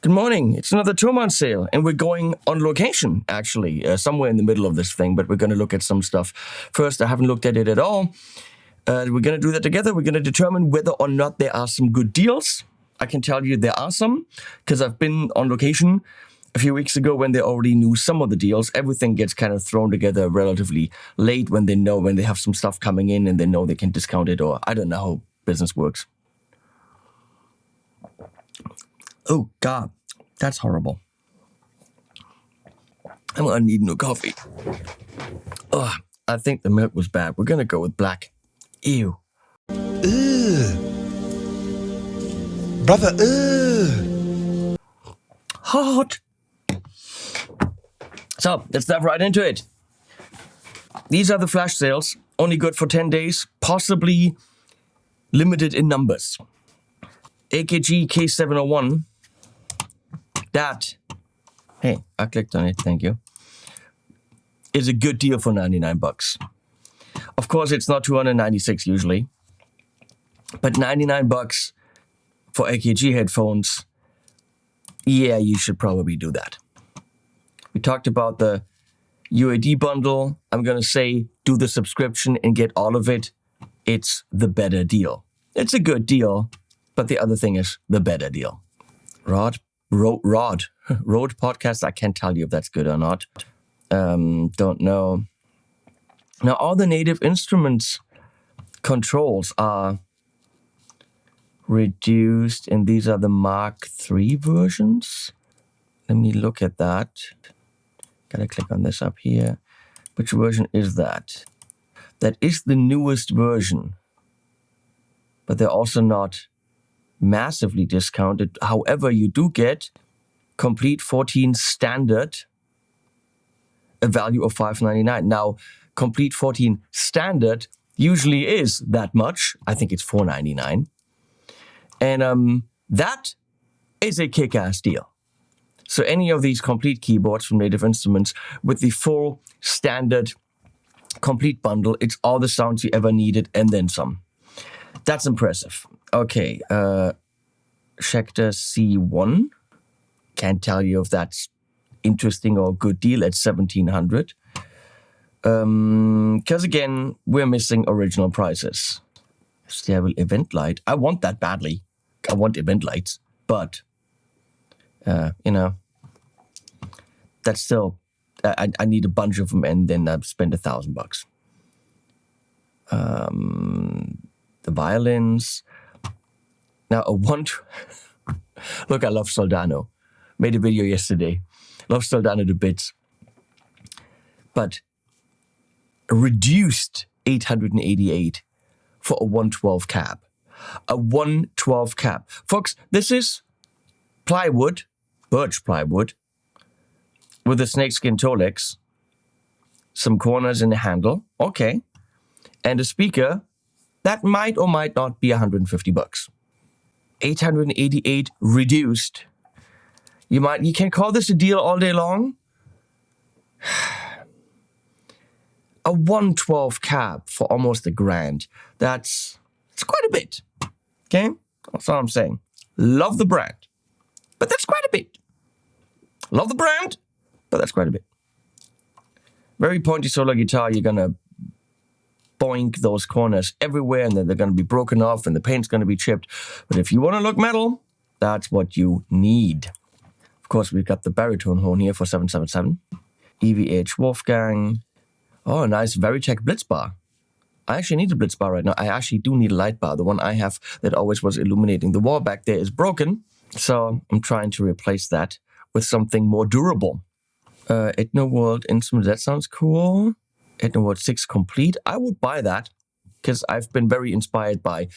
Good morning. It's another Thomann sale, and we're going on location, actually, somewhere in the middle of this thing, but we're going to look at some stuff. First, I haven't looked at it at all. We're going to do that together. We're going to determine whether or not there are some good deals. I can tell you there are some, because I've been on location a few weeks ago when they already knew some of the deals. Everything gets kind of thrown together relatively late when they have some stuff coming in and they know they can discount it, or I don't know how business works. Oh, God, that's horrible. I'm going to need new coffee. Oh, I think the milk was bad. We're going to go with black. Ew. Ugh. Brother, ugh. Hot. So, let's dive right into it. These are the flash sales, only good for 10 days, possibly limited in numbers. AKG K701. That, hey, I clicked on it, thank you, is a good deal for $99. Of course, it's not $296 usually, but $99 for AKG headphones, yeah, you should probably do that. We talked about the UAD bundle. I'm going to say do the subscription and get all of it. It's the better deal. It's a good deal, but the other thing is the better deal. Road podcast. I can't tell you if that's good or not. Don't know. Now, all the native instruments controls are reduced, and these are the Mark III versions. Let me look at that. Gotta click on this up here. Which version is that? That is the newest version, but they're also not massively discounted. However, you do get complete 14 standard, a value of $599. Now, complete 14 standard usually is that much. I think it's $499. And that is a kick-ass deal. So any of these complete keyboards from Native Instruments with the full standard complete bundle, it's all the sounds you ever needed and then some. That's impressive. Okay, Schecter C1. Can't tell you if that's interesting or a good deal at $1,700. Because again, we're missing original prices. Stable event light. I want that badly. I want event lights, but that's still. I need a bunch of them, and then I've spent $1,000. The violins. Now, look, I love Soldano. Made a video yesterday. Love Soldano to bits. But a reduced 888 for a 112 cab. A 112 cab. Folks, this is plywood, birch plywood, with a snakeskin toe legs, some corners in the handle, okay, and a speaker that might or might not be $150. 888 reduced. You can call this a deal all day long. A 112 cab for almost $1,000. It's quite a bit. Okay? That's all I'm saying. Love the brand, but that's quite a bit. Love the brand, but that's quite a bit. Very pointy solar guitar. You're gonna boink those corners everywhere, and then they're gonna be broken off, and the paint's gonna be chipped. But if you want to look metal, that's what you need. Of course, we've got the baritone horn here for $777. EVH Wolfgang. Oh, nice Veritech Blitz bar. I actually need a Blitz bar right now. I actually do need a light bar. The one I have that always was illuminating the wall back there is broken. So I'm trying to replace that with something more durable. Ethno World Instrument, that sounds cool. Ethno World 6 Complete. I would buy that because I've been very inspired by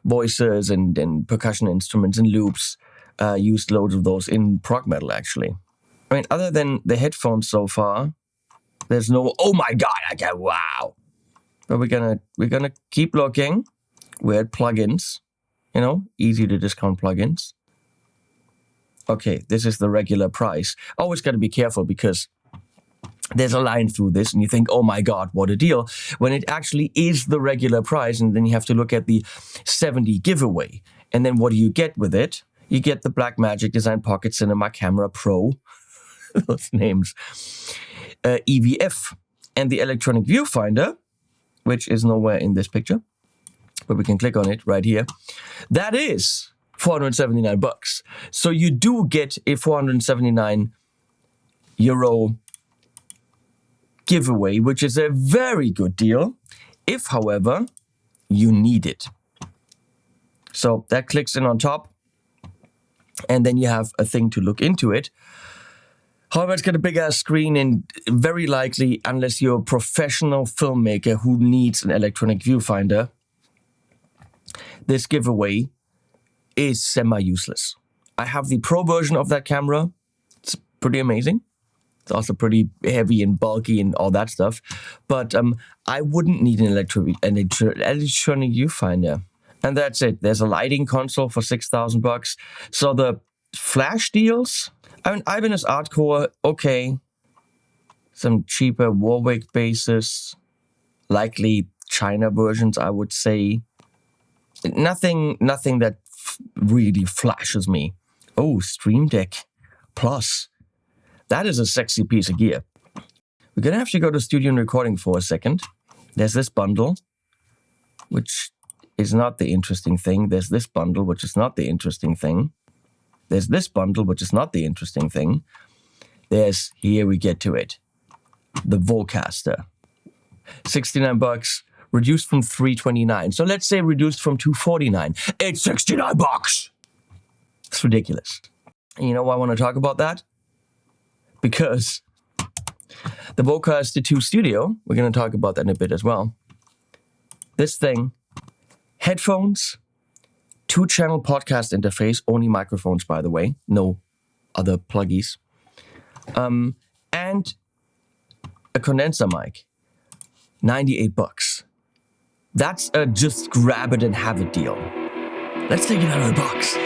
voices and percussion instruments and loops. Used loads of those in prog metal, actually. I mean, other than the headphones so far, there's no, oh my God, wow. But we're gonna keep looking. We're at plugins, easy to discount plugins. Okay, this is the regular price. Always got to be careful because there's a line through this and you think, oh my God, what a deal, when it actually is the regular price. And then you have to look at the 70 giveaway. And then what do you get with it? You get the Blackmagic Design Pocket Cinema Camera Pro, those names, EVF, and the electronic viewfinder, which is nowhere in this picture, but we can click on it right here. That is $479. So you do get a 479 euro giveaway, which is a very good deal. If, however, you need it. So that clicks in on top, and then you have a thing to look into it. However, it's got a big ass screen, and very likely, unless you're a professional filmmaker who needs an electronic viewfinder, this giveaway is semi-useless. I have the pro version of that camera. It's pretty amazing. It's also pretty heavy and bulky and all that stuff. But I wouldn't need an electronic viewfinder. And that's it. There's a lighting console for $6,000. So the flash deals, I mean, Ibanez Artcore, okay. Some cheaper Warwick bases, likely China versions, I would say. Nothing that really flashes me. Oh, Stream Deck Plus. That is a sexy piece of gear. We're going to have to go to studio and recording for a second. There's this bundle, which is not the interesting thing. There's this bundle, which is not the interesting thing. There's this bundle, which is not the interesting thing. There's, here we get to it, the Vocaster. $69, reduced from $329. So let's say reduced from $249. It's $69. It's ridiculous. And you know why I want to talk about that? Because the Vocaster 2 Studio, we're going to talk about that in a bit as well. This thing, headphones, 2-channel podcast interface, only microphones, by the way, no other pluggies, and a condenser mic, $98. That's a just grab it and have it deal. Let's take it out of the box.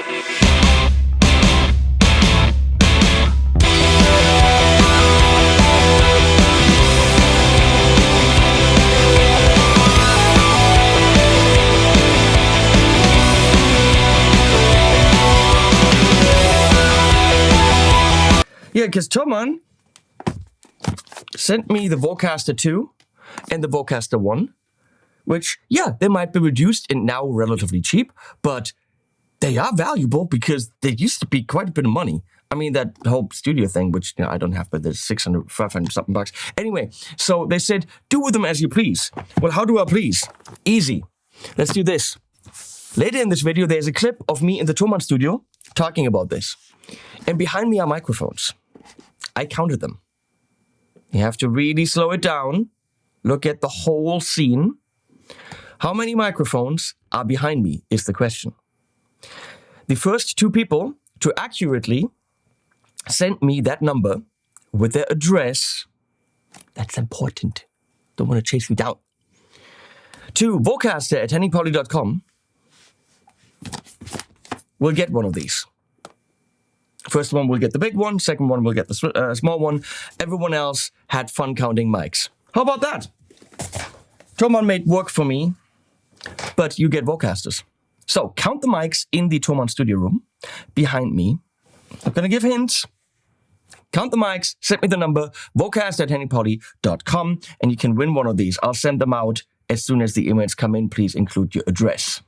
Yeah, because Thomann sent me the Vocaster 2 and the Vocaster 1, which, yeah, they might be reduced and now relatively cheap, but they are valuable because they used to be quite a bit of money. I mean, that whole studio thing, which I don't have, but there's 600, 500 something bucks. Anyway, so they said, do with them as you please. Well, how do I please? Easy. Let's do this. Later in this video, there's a clip of me in the Thomann studio talking about this. And behind me are microphones. I counted them. You have to really slow it down. Look at the whole scene. How many microphones are behind me is the question. The first 2 people to accurately send me that number with their address, that's important. Don't want to chase me down, to vocaster@henningpauli.com, will get one of these. First one will get the big one, second one will get the small one. Everyone else had fun counting mics. How about that? Thomann made work for me, but you get Vocasters. So count the mics in the Thomann studio room behind me. I'm going to give hints. Count the mics, send me the number, vocaster@henningpauli.com, and you can win one of these. I'll send them out as soon as the emails come in. Please include your address.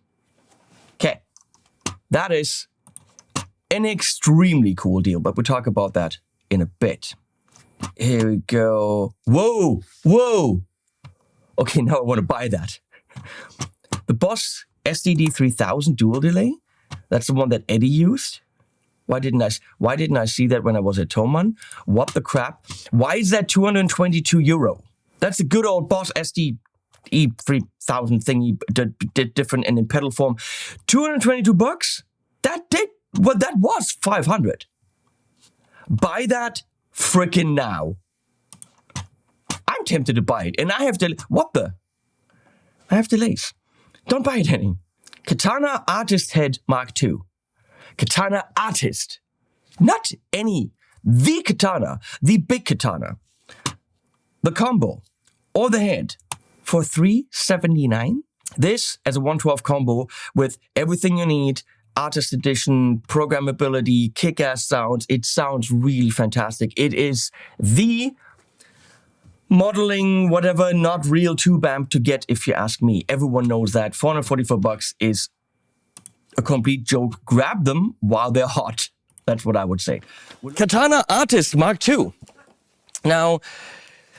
Okay, that is an extremely cool deal, but we'll talk about that in a bit. Here we go. Whoa, whoa. Okay, now I want to buy that. The Boss SDD 3000 dual delay. That's the one that Eddie used. Why didn't I see that when I was at Thomann? What the crap? Why is that 222 euro? That's a good old Boss SDE 3000 thingy, different and in pedal form. 222 bucks? That was 500. Buy that frickin' now. I'm tempted to buy it, and I have to. I have delays. Don't buy it, Henning. Katana Artist Head Mark II. Katana Artist. Not any. The katana. The big katana. The combo. Or the head. For $379. This as a 112 combo with everything you need. Artist Edition, programmability, kick-ass sounds. It sounds really fantastic. It is the modeling, whatever, not real tube amp to get, if you ask me. Everyone knows that. $444 is a complete joke. Grab them while they're hot. That's what I would say. Katana Artist Mark II. Now,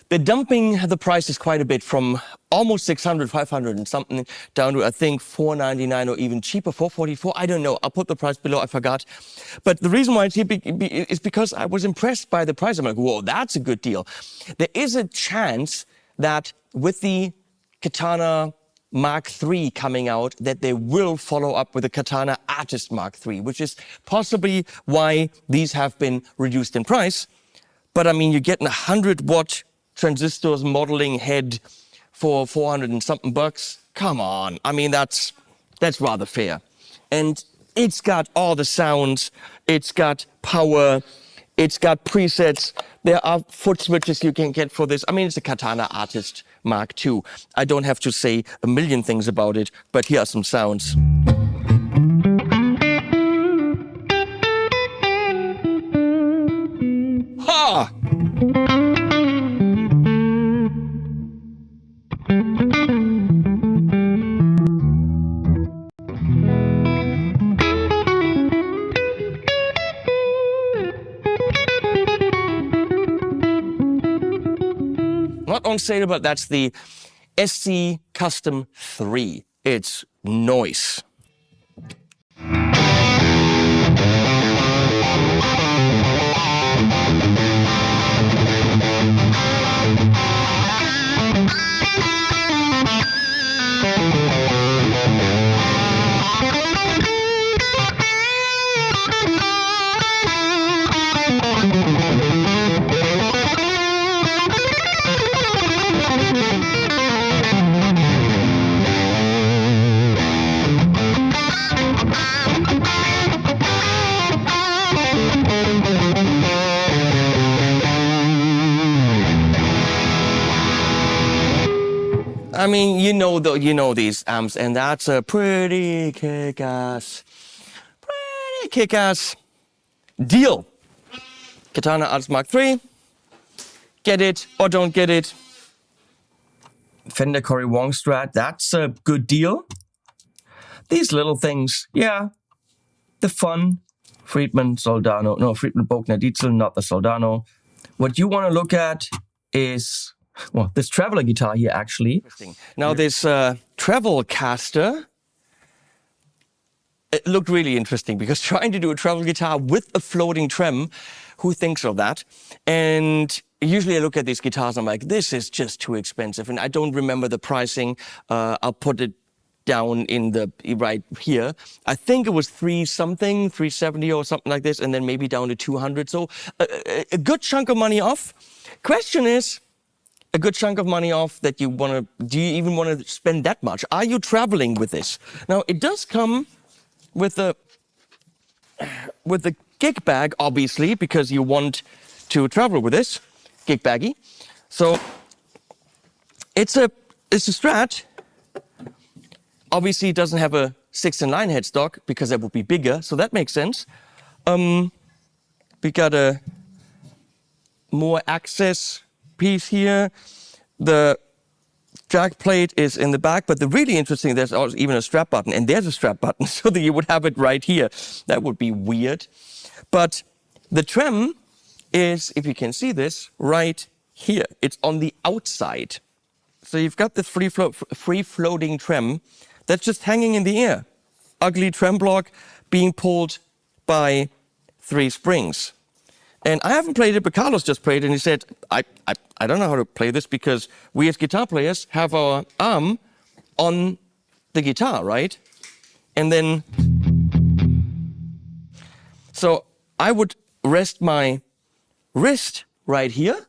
they're dumping the prices quite a bit from almost 600, 500 and something down to, I think, $499 or even cheaper, $444. I don't know. I'll put the price below. I forgot. But the reason why it's here is because I was impressed by the price. I'm like, whoa, that's a good deal. There is a chance that with the Katana Mark III coming out, that they will follow up with the Katana Artist Mark III, which is possibly why these have been reduced in price. But I mean, you're getting 100-watt transistors modeling head for 400 and something bucks. Come on. I mean, that's rather fair. And it's got all the sounds. It's got power. It's got presets. There are foot switches you can get for this. I mean, it's a Katana Artist Mark II. I don't have to say a million things about it, but here are some sounds. Ha! Not on sale, but that's the SC Custom 3. It's noise. I mean, you know these amps, and that's a pretty kick-ass deal. Katana Artist Mark III, get it or don't get it. Fender Cory Wong Strat, that's a good deal. These little things, yeah, the fun. Friedman Bogner Dietzel, not the Soldano. What you want to look at is, well, this Traveler guitar here, actually. Now, this Travelcaster, it looked really interesting because trying to do a travel guitar with a floating trem, who thinks of that? And usually I look at these guitars, I'm like, this is just too expensive. And I don't remember the pricing. I'll put it down in the right here. I think it was $370 or something like this, and then maybe down to $200. So a good chunk of money off. Question is, a good chunk of money off that you want to, do you even want to spend that much? Are you traveling with this? Now, it does come with the gig bag, obviously, because you want to travel with this gig baggy. So it's a Strat. Obviously, it doesn't have a 6-in-line headstock because that would be bigger, so that makes sense. We got a more access piece here. The jack plate is in the back, but the really interesting, there's also even a strap button, and there's a strap button, so that you would have it right here. That would be weird. But the trem is, if you can see this, right here. It's on the outside. So you've got this free floating trem that's just hanging in the air. Ugly trem block being pulled by 3 springs. And I haven't played it, but Carlos just played it, and he said, I don't know how to play this because we as guitar players have our arm on the guitar, right? And then, so I would rest my wrist right here.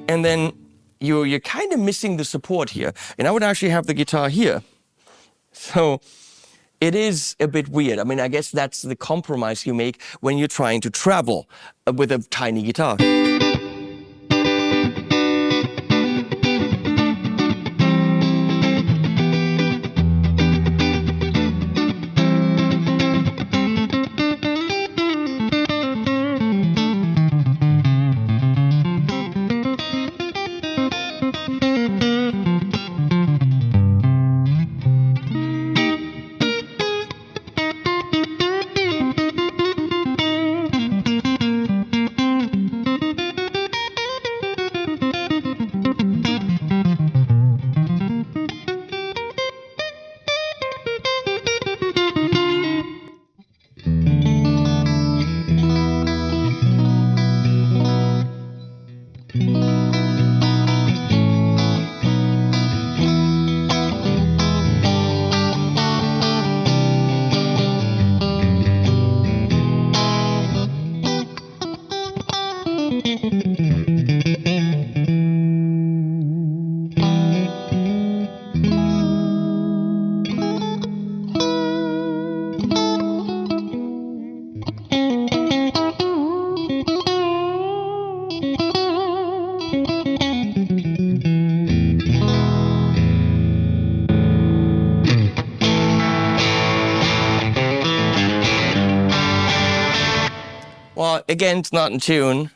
And then you're kind of missing the support here. And I would actually have the guitar here. So it is a bit weird. I mean, I guess that's the compromise you make when you're trying to travel with a tiny guitar. Well, again, it's not in tune.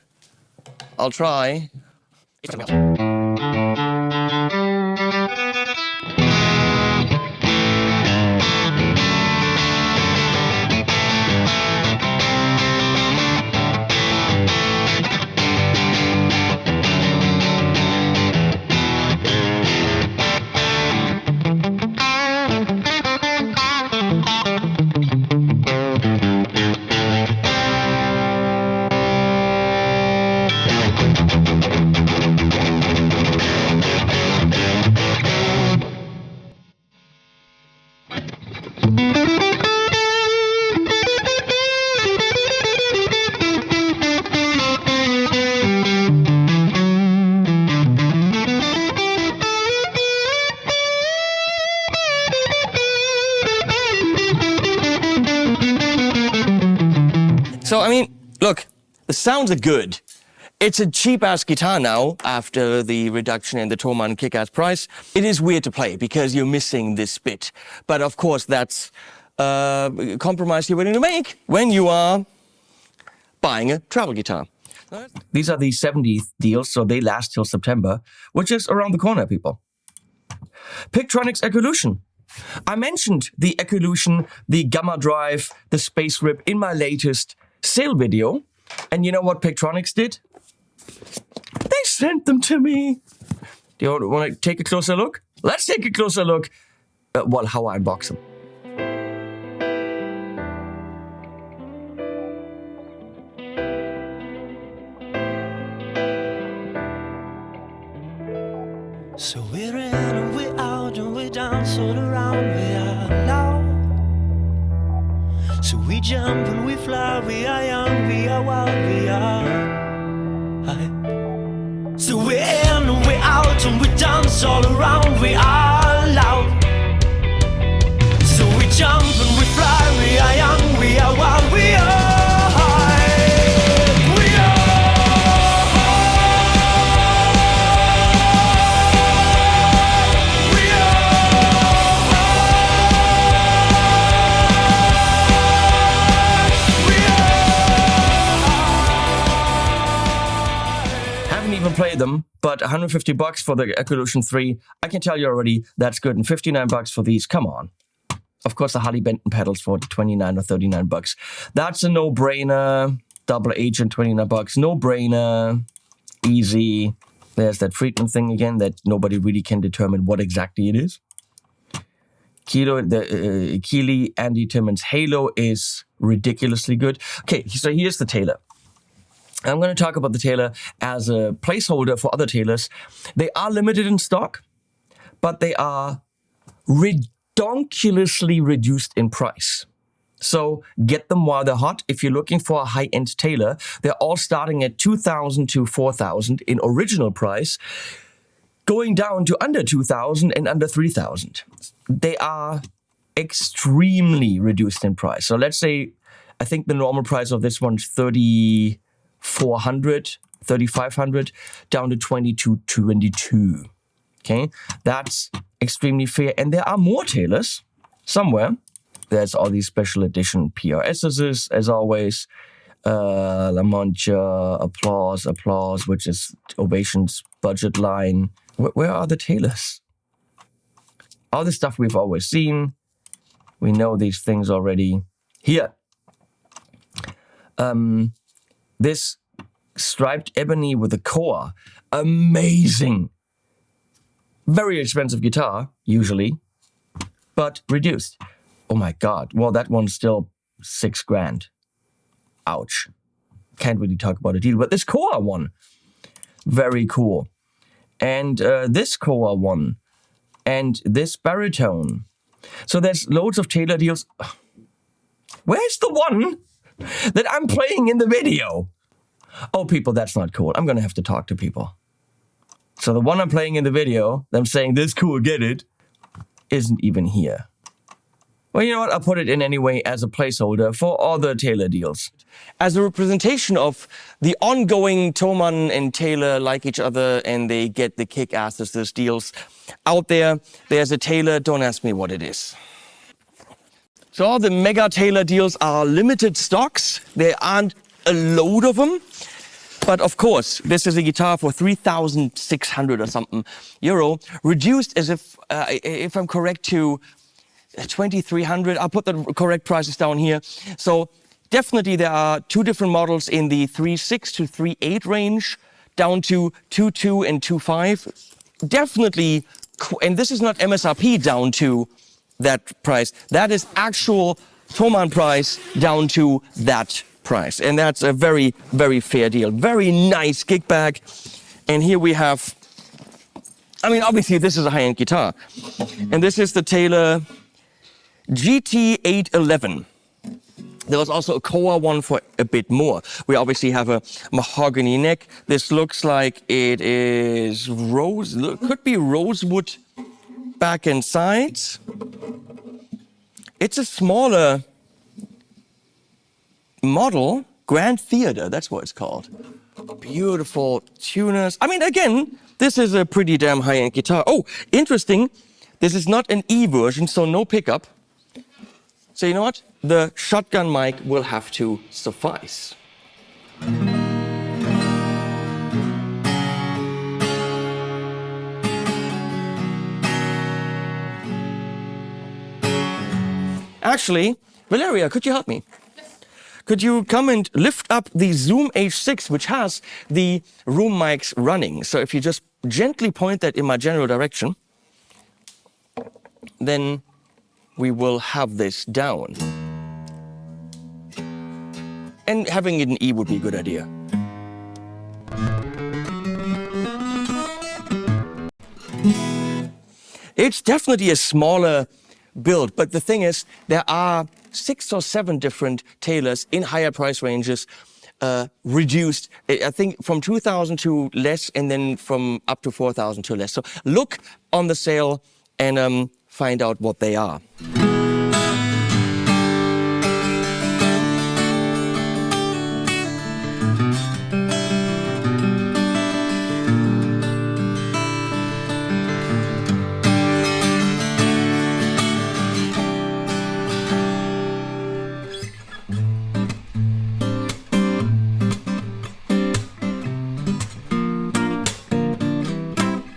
I'll try. So, I mean, look, the sounds are good. It's a cheap-ass guitar now after the reduction in the Thomann kick-ass price. It is weird to play because you're missing this bit. But of course, that's a compromise you're willing to make when you are buying a travel guitar. These are the 70 deals, so they last till September, which is around the corner, people. Pictronics Ecolution. I mentioned the Ecolution, the Gamma Drive, the Space Rip in my latest sale video. And you know what Pictronics did? They sent them to me. Do you want to take a closer look? Let's take a closer look at how I unbox them. So we're in and we're out and we're dance all around, we are loud. So we jump and we fly, we are young, we are wild, we are high. So we're in and we're out and we dance all around, we are loud. So we jump and we fly, we are young, we are wild, we are play them, but $150 for the Ecolution 3, I can tell you already, that's good. And $59 for these, come on. Of course, the Harley Benton pedals for $29 or $39. That's a no-brainer. Double agent, $29, no-brainer. Easy. There's that Friedman thing again that nobody really can determine what exactly it is. Keeley, Andy Timmons Halo is ridiculously good. Okay, so here's the Taylor. I'm going to talk about the Taylor as a placeholder for other Taylors. They are limited in stock, but they are redonkulously reduced in price. So get them while they're hot. If you're looking for a high-end Taylor, they're all starting at $2,000 to $4,000 in original price, going down to under $2,000 and under $3,000. They are extremely reduced in price. So let's say, I think the normal price of this one's $3,400, $3,500, down to $2,222. Okay, that's extremely fair. And there are more Taylors somewhere. There's all these special edition PRSs, as always. La Mancha, Applause, which is Ovation's budget line. Where are the Taylors? All the stuff we've always seen. We know these things already. Here. This striped ebony with a core. Amazing. Very expensive guitar, usually, but reduced. Oh my God. Well, that one's still $6,000. Ouch. Can't really talk about a deal, but this core one, very cool. And this core one, and this baritone. So there's loads of Taylor deals. Where's the one that I'm playing in the video? Oh, people, that's not cool. I'm going to have to talk to people. So the one I'm playing in the video, them saying, this cool, get it, isn't even here. Well, you know what? I'll put it in anyway as a placeholder for all the Taylor deals. As a representation of the ongoing Thomann and Taylor like each other and they get the kick-asses, those deals out there, there's a Taylor, don't ask me what it is. So all the mega Taylor deals are limited stocks. They aren't a load of them. But of course, this is a guitar for 3,600 or something euro, reduced as if I'm correct, to 2,300. I'll put the correct prices down here. So definitely there are two different models in the 3.6 to 3.8 range, down to 2.2 and 2.5. Definitely, and this is not MSRP down to that price. That is actual Thomann price down to that price. And that's a very, very fair deal. Very nice gig bag. And here we have, I mean, obviously this is a high-end guitar. And this is the Taylor GT811. There was also a Koa one for a bit more. We obviously have a mahogany neck. This looks like it is could be rosewood back and sides. It's a smaller model, Grand Theater, that's what it's called. Beautiful tuners. I mean, again, this is a pretty damn high-end guitar. Oh, interesting, this is not an E version, so no pickup. So you know what? The shotgun mic will have to suffice. Actually, Valeria, could you help me? Could you come and lift up the Zoom H6, which has the room mics running? So if you just gently point that in my general direction, then we will have this down. And having it in E would be a good idea. It's definitely a smaller build, but the thing is, there are 6 or 7 different Taylors in higher price ranges, reduced, I think from 2,000 to less, and then from up to 4,000 to less. So look on the sale and find out what they are.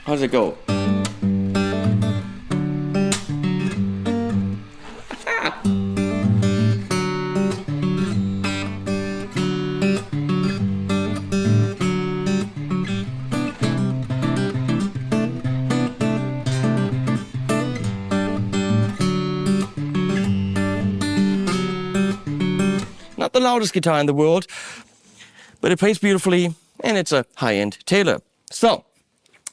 How's it go? Not the loudest guitar in the world, but it plays beautifully, and it's a high-end Taylor. So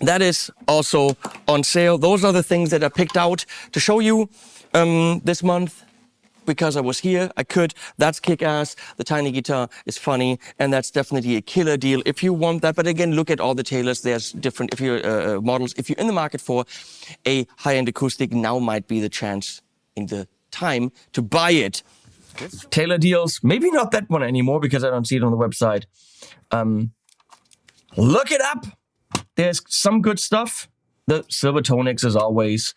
that is also on sale. Those are the things that I picked out to show you this month because I was here. I could. That's kick-ass. The tiny guitar is funny, and that's definitely a killer deal if you want that. But again, look at all the Taylors. There's different models. If you're in the market for a high-end acoustic, now might be the chance in the time to buy it. Taylor deals. Maybe not that one anymore because I don't see it on the website. Look it up. There's some good stuff. The silver tonics as always.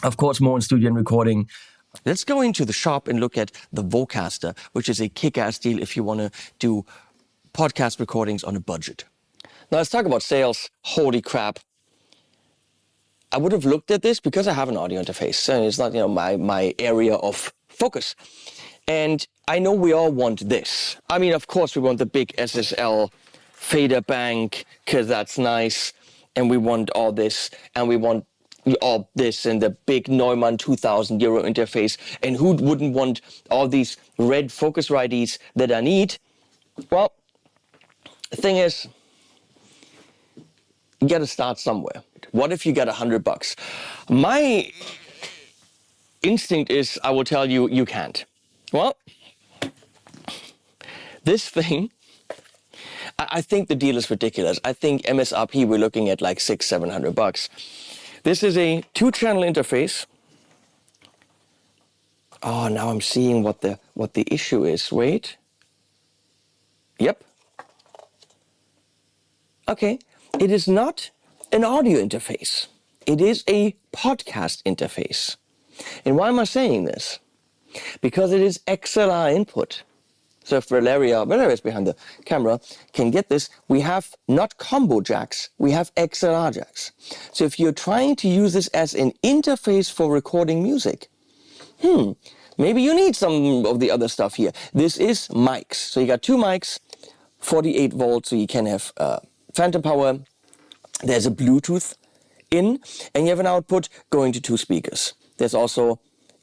Of course, more in studio and recording. Let's go into the shop and look at the Vocaster, which is a kick-ass deal if you want to do podcast recordings on a budget. Now let's talk about sales. Holy crap. I would have looked at this because I have an audio interface. And it's not, my area of focus. And I know we all want this. I mean, of course, we want the big SSL fader bank because that's nice. And we want all this. And we want all this and the big Neumann 2,000 euro interface. And who wouldn't want all these red Focusrite IDs that I need? Well, the thing is, you got to start somewhere. What if you got $100? My instinct is, I will tell you, you can't. Well, this thing, I think the deal is ridiculous. I think MSRP, we're looking at like $600-700. This is a 2-channel interface. Oh, now I'm seeing what the issue is. Wait. Yep. Okay. It is not an audio interface. It is a podcast interface. And why am I saying this? Because it is XLR input. So if Valeria is behind the camera, can get this, we have not combo jacks, we have XLR jacks. So if you're trying to use this as an interface for recording music, maybe you need some of the other stuff here. This is mics. So you got 2 mics, 48 volts, so you can have phantom power. There's a Bluetooth in, and you have an output going to 2 speakers. There's also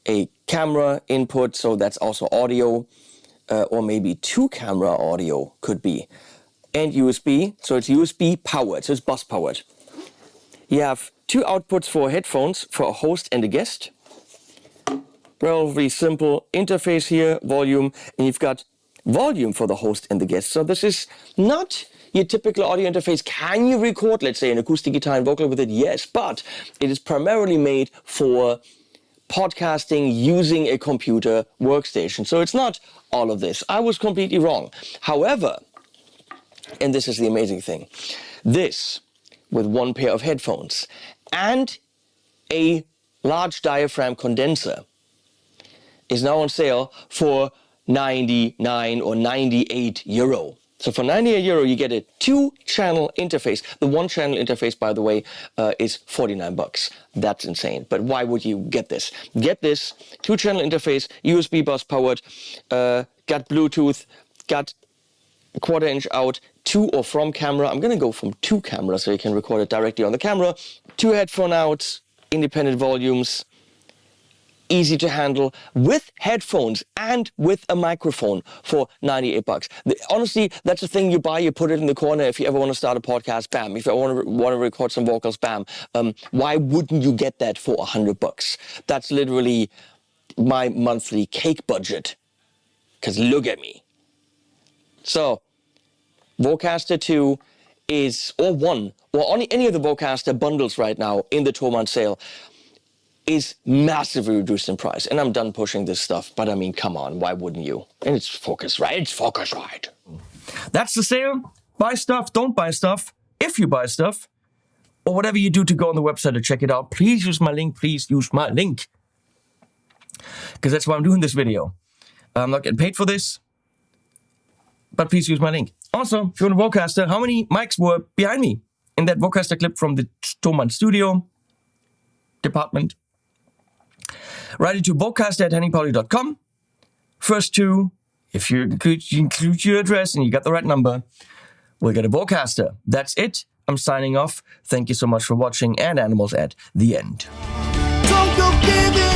a camera input, so that's also audio, or maybe 2 camera audio could be. And USB, so it's USB powered, so it's bus powered. You have 2 outputs for headphones for a host and a guest. Relatively simple interface here, volume, and you've got volume for the host and the guest. So this is not your typical audio interface. Can you record, let's say, an acoustic guitar and vocal with it? Yes, but it is primarily made for podcasting using a computer workstation. So it's not all of this. I was completely wrong. However, and this is the amazing thing, this with 1 pair of headphones and a large diaphragm condenser is now on sale for 99 or 98 euro. So for 98 euro, you get a 2-channel interface. The 1-channel interface, by the way, is 49 bucks. That's insane. But why would you get this? Get this 2-channel interface, USB bus powered, got Bluetooth, got a 1/4 inch out, 2 or from camera. I'm going to go from 2 cameras so you can record it directly on the camera. 2 headphone outs, independent volumes, easy to handle, with headphones and with a microphone for 98 bucks. Honestly, that's the thing you buy, you put it in the corner if you ever want to start a podcast, bam. If you want to record some vocals, bam. Why wouldn't you get that for 100 bucks? That's literally my monthly cake budget. Because look at me. So, Vocaster 2 is, or 1, or any of the Vocaster bundles right now in the Thomann sale, is massively reduced in price. And I'm done pushing this stuff, but I mean, come on, why wouldn't you? And it's Focusrite. It's Focusrite. That's the sale. Buy stuff, don't buy stuff. If you buy stuff, or whatever you do to go on the website to check it out, please use my link. Please use my link. Because that's why I'm doing this video. I'm not getting paid for this, but please use my link. Also, if you want a Vocaster, how many mics were behind me in that Vocaster clip from the Thomann studio department? Write it to vocaster@henningpauli.com. First 2, if you include your address and you got the right number, we'll get a Vocaster. That's it. I'm signing off. Thank you so much for watching, and animals at the end. Don't go giving